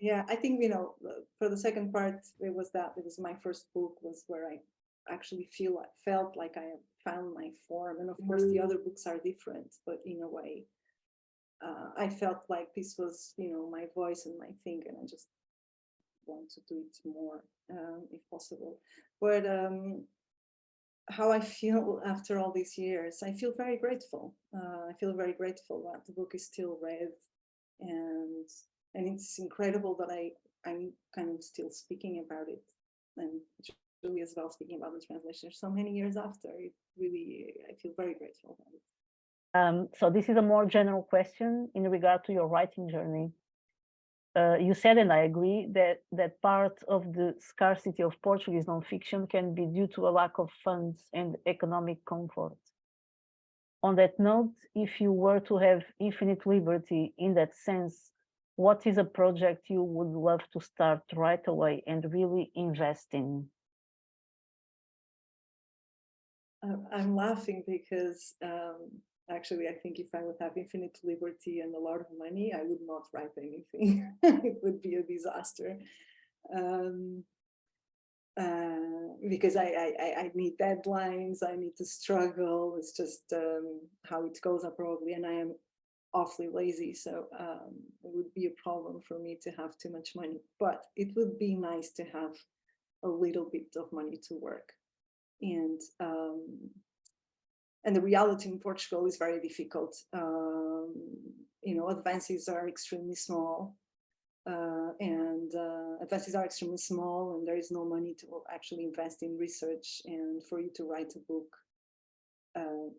Yeah, I think, you know, for the second part, it was my first book was where I actually felt like I found my form. And of course, the other books are different, but in a way, I felt like this was, you know, my voice and my thing, and I just want to do it more if possible. But how I feel after all these years, I feel very grateful. I feel very grateful that the book is still read, and it's incredible that I'm kind of still speaking about it, and Julia as well speaking about the translation so many years after. It really, I feel very grateful about it. So this is a more general question in regard to your writing journey. You said, and I agree, that part of the scarcity of Portuguese nonfiction can be due to a lack of funds and economic comfort. On that note, if you were to have infinite liberty in that sense, what is a project you would love to start right away and really invest in? I'm laughing because actually, I think if I would have infinite liberty and a lot of money, I would not write anything. It would be a disaster. Because I need deadlines, I need to struggle. It's just how it goes up probably, and I am awfully lazy, so it would be a problem for me to have too much money. But it would be nice to have a little bit of money to work. And the reality in Portugal is very difficult. You know, advances are extremely small, advances are extremely small, and there is no money to actually invest in research. And for you to write a book,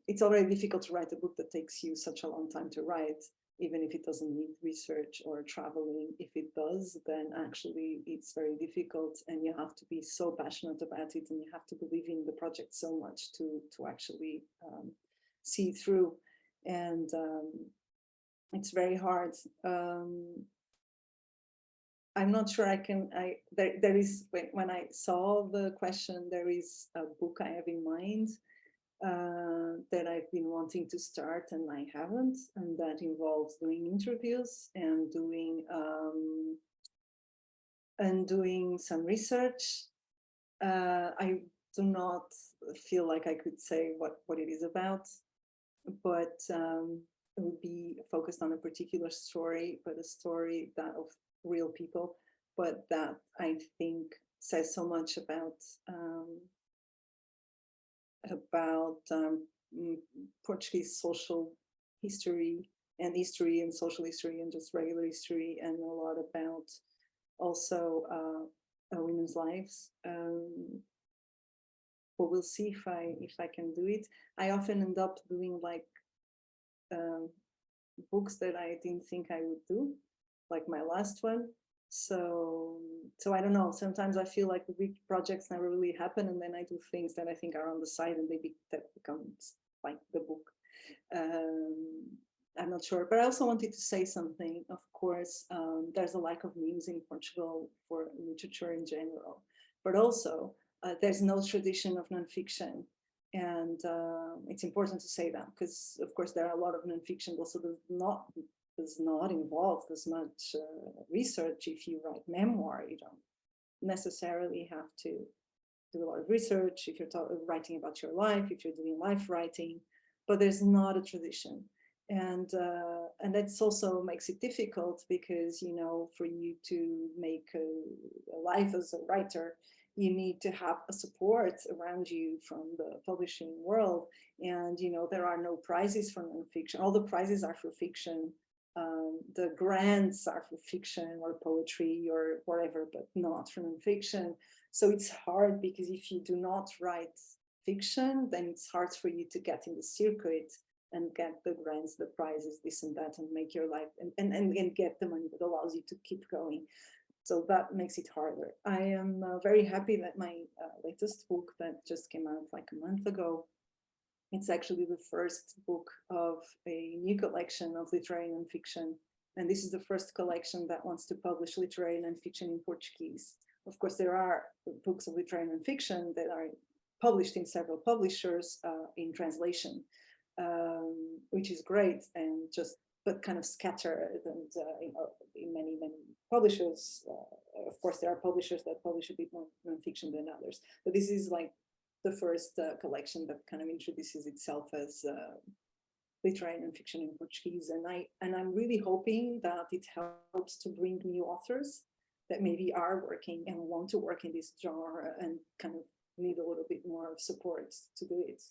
it's already difficult to write a book that takes you such a long time to write, even if it doesn't need research or traveling. If it does, then actually it's very difficult, and you have to be so passionate about it, and you have to believe in the project so much to actually see it through. And it's very hard. I'm not sure I can, there is, when I saw the question, there is a book I have in mind that I've been wanting to start and I haven't, and that involves doing interviews and doing some research. I do not feel like I could say what it is about, but it would be focused on a particular story, but a story that of real people, but that I think says so much about Portuguese social history and social history and just regular history, and a lot about also women's lives. But we'll see if I can do it. I often end up doing like books that I didn't think I would do, like my last one. So I don't know. Sometimes I feel like the big projects never really happen, and then I do things that I think are on the side, and that becomes like the book. I'm not sure, but I also wanted to say something. Of course, there's a lack of memes in Portugal for literature in general, but also there's no tradition of nonfiction. And it's important to say that, because of course there are a lot of nonfiction also does not involve as much research. If you write memoir, you don't necessarily have to do a lot of research if you're writing about your life, if you're doing life writing, but there's not a tradition. And that's also makes it difficult because, you know, for you to make a life as a writer, you need to have a support around you from the publishing world. And, you know, there are no prizes for nonfiction. All the prizes are for fiction. The grants are for fiction or poetry or whatever, but not for nonfiction. So it's hard because if you do not write fiction, then it's hard for you to get in the circuit and get the grants, the prizes, this and that, and make your life and get the money that allows you to keep going. So that makes it harder. I am very happy that my latest book that just came out like a month ago, it's actually the first book of a new collection of literary nonfiction. And this is the first collection that wants to publish literary nonfiction in Portuguese. Of course, there are books of literary nonfiction that are published in several publishers in translation, which is great. And just but kind of scattered and in many publishers. Of course, there are publishers that publish a bit more nonfiction than others, but this is like the first collection that kind of introduces itself as literary nonfiction in Portuguese, and I'm really hoping that it helps to bring new authors that maybe are working and want to work in this genre and kind of need a little bit more of support to do it.